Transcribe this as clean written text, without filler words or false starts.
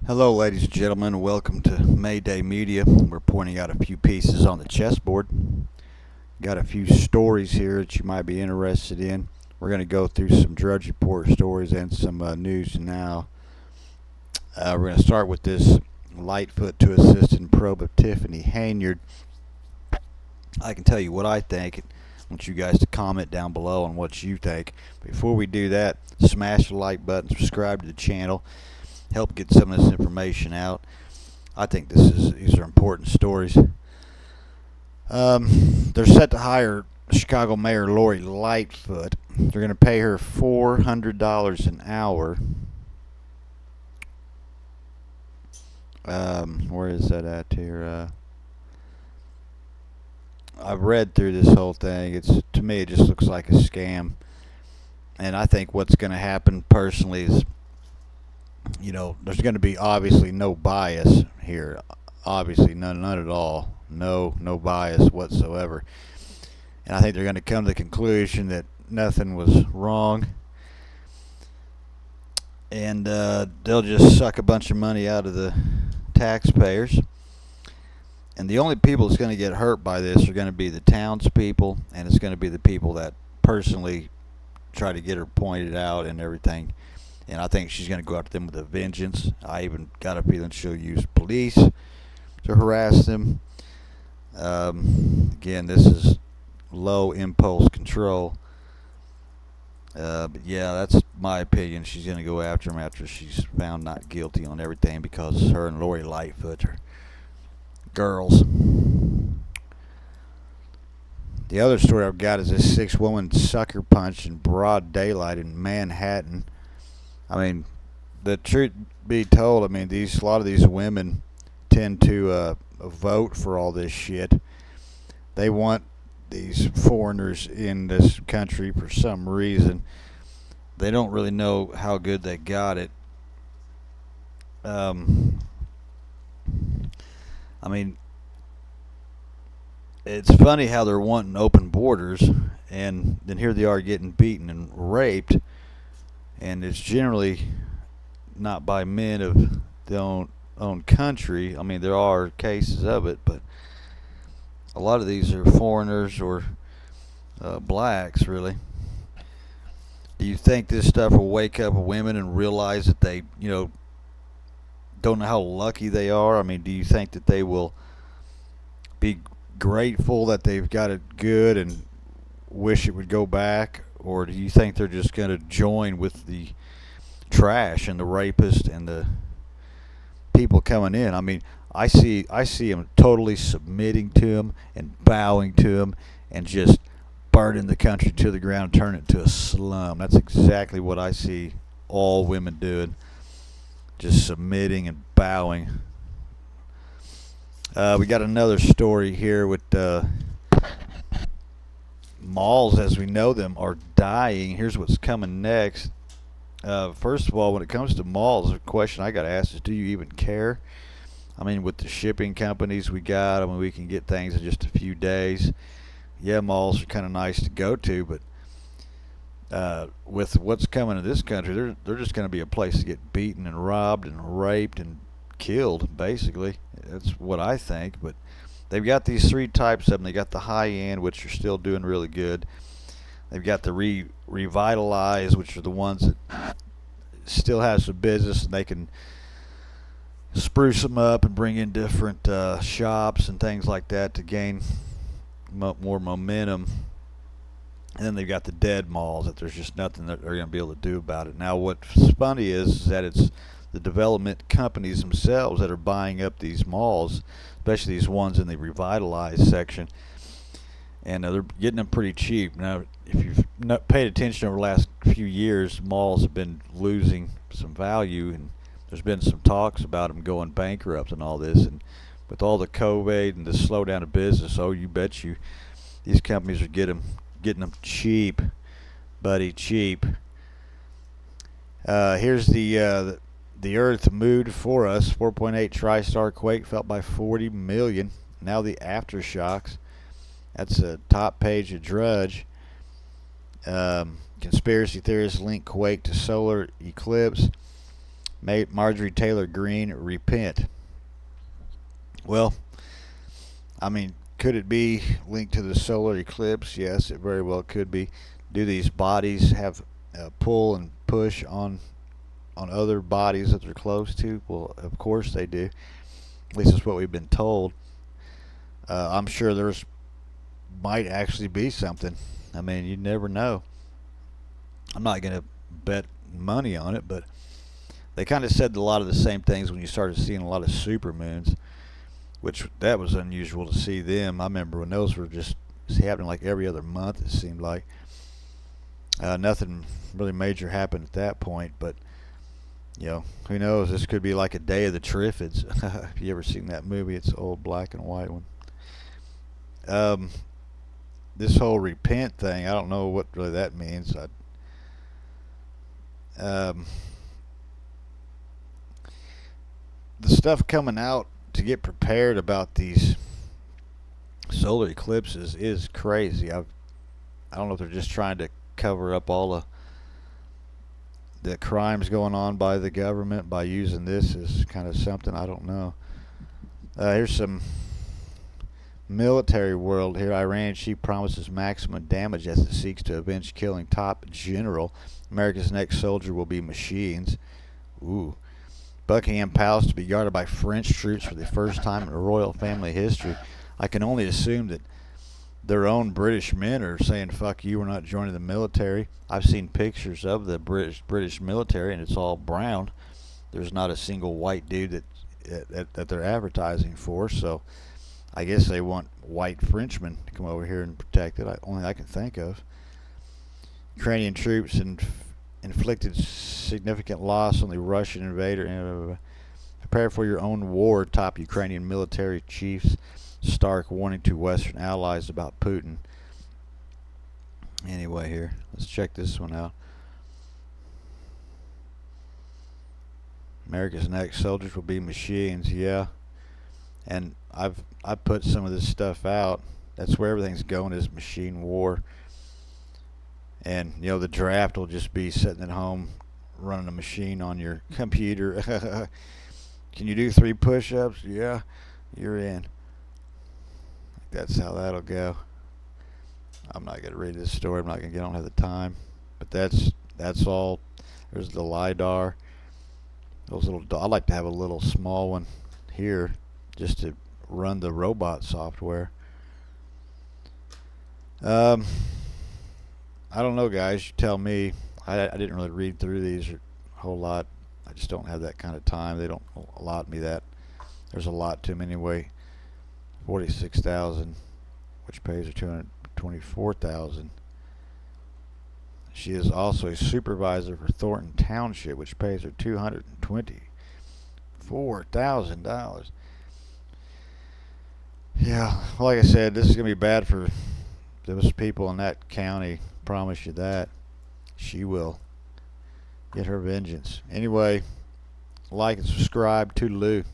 Hello, ladies and gentlemen. Welcome to Mayday Media. We're pointing out a few pieces on the chessboard. Got a few stories here that you might be interested in. We're going to go through some Drudge Report stories and some news now. We're going to start with this Lightfoot to assistant probe of Tiffany Henyard. I can tell you what I think. I want you guys to comment down below on what you think. Before we do that, smash the like button, subscribe to the channel. Help get some of this information out. I think these are important stories. They're set to hire Chicago Mayor Lori Lightfoot. They're going to pay her $400 an hour. Where is that at here? I've read through this whole thing. To me, it just looks like a scam. And I think what's going to happen personally is, there's going to be obviously no bias here. Obviously, none at all. No bias whatsoever. And I think they're going to come to the conclusion that nothing was wrong. And they'll just suck a bunch of money out of the taxpayers. And the only people that's going to get hurt by this are going to be the townspeople, and it's going to be the people that personally try to get her pointed out and everything. And I think she's going to go after them with a vengeance. I even got a feeling she'll use police to harass them. Again, this is low impulse control. But yeah, that's my opinion. She's going to go after him after she's found not guilty on everything, because her and Lori Lightfoot are girls. The other story I've got is this 6-woman sucker punch in broad daylight in Manhattan. I mean, the truth be told, a lot of these women tend to vote for all this shit. They want these foreigners in this country for some reason. They don't really know how good they got it. It's funny how they're wanting open borders, and then here they are getting beaten and raped. And it's generally not by men of their own country. I mean, there are cases of it, but a lot of these are foreigners or blacks, really. Do you think this stuff will wake up women and realize that they, don't know how lucky they are? I mean, do you think that they will be grateful that they've got it good and wish it would go back? Or do you think they're just going to join with the trash and the rapist and the people coming in? I mean, I see them totally submitting to him and bowing to him and just burning the country to the ground, turning it to a slum. That's exactly what I see all women doing, just submitting and bowing. We got another story here with malls as we know them are dying. Here's what's coming next. First of all, when it comes to malls, the question I got to ask is, do you even care? I mean, with the shipping companies we got, we can get things in just a few days. Yeah, malls are kind of nice to go to, but with what's coming to this country, they're just going to be a place to get beaten and robbed and raped and killed, basically. That's what I think. But they've got these three types of them. They got the high end, which are still doing really good. They've got the revitalized, which are the ones that still have some business, and they can spruce them up and bring in different shops and things like that to gain more momentum. And then they've got the dead malls that there's just nothing that they're going to be able to do about it. Now, what's funny is that it's the development companies themselves that are buying up these malls, especially these ones in the revitalized section, and they're getting them pretty cheap. Now, if you've not paid attention over the last few years, malls have been losing some value, and there's been some talks about them going bankrupt and all this. And with all the COVID and the slowdown of business, you bet you these companies are getting them cheap, buddy, cheap. Here's the Earth moved for us. 4.8 tri-star quake felt by 40 million. Now the aftershocks. That's a top page of Drudge. Conspiracy theorists link quake to solar eclipse. Marjorie Taylor Greene repent. Well, I mean, could it be linked to the solar eclipse? Yes, it very well could be. Do these bodies have pull and push on other bodies that they're close to? Well, of course they do. At least that's what we've been told. I'm sure there's might actually be something. I mean, you never know. I'm not going to bet money on it, but they kind of said a lot of the same things when you started seeing a lot of supermoons, which that was unusual to see them. I remember when those were just happening like every other month, it seemed like. Nothing really major happened at that point, but who knows? This could be like a day of the Triffids. If you ever seen that movie, it's an old black and white one. This whole repent thing, I don't know what really that means. The stuff coming out to get prepared about these solar eclipses is crazy. I don't know if they're just trying to cover up all the crimes going on by the government by using this as kind of something. I don't know. Here's some military world here. Iran chief promises maximum damage as it seeks to avenge killing top general. America's next soldier will be machines. Ooh. Buckingham Palace to be guarded by French troops for the first time in royal family history. I can only assume that their own British men are saying, fuck you, we're not joining the military. I've seen pictures of the British military, and it's all brown. There's not a single white dude that they're advertising for, so I guess they want white Frenchmen to come over here and protect it. Only I can think of. Ukrainian troops inflicted significant loss on the Russian invader. Prepare for your own war, top Ukrainian military chiefs. Stark warning to Western allies about Putin. Anyway, here, let's check this one out. America's next soldiers will be machines. Yeah, and I put some of this stuff out. That's where everything's going, is machine war. And the draft will just be sitting at home running a machine on your computer. Can you do 3 push-ups? Yeah, you're in. That's how that'll go. I'm not going to read this story. I don't have the time. But that's all. There's the LiDAR. I'd like to have a little small one here just to run the robot software. I don't know, guys. You tell me. I didn't really read through these a whole lot. I just don't have that kind of time. They don't allot me that. There's a lot to them anyway. 46,000, which pays her 224,000. She is also a supervisor for Thornton Township, which pays her $224,000. Yeah, like I said, this is gonna be bad for those people in that county. Promise you that. She will get her vengeance. Anyway, like and subscribe. Toodaloo.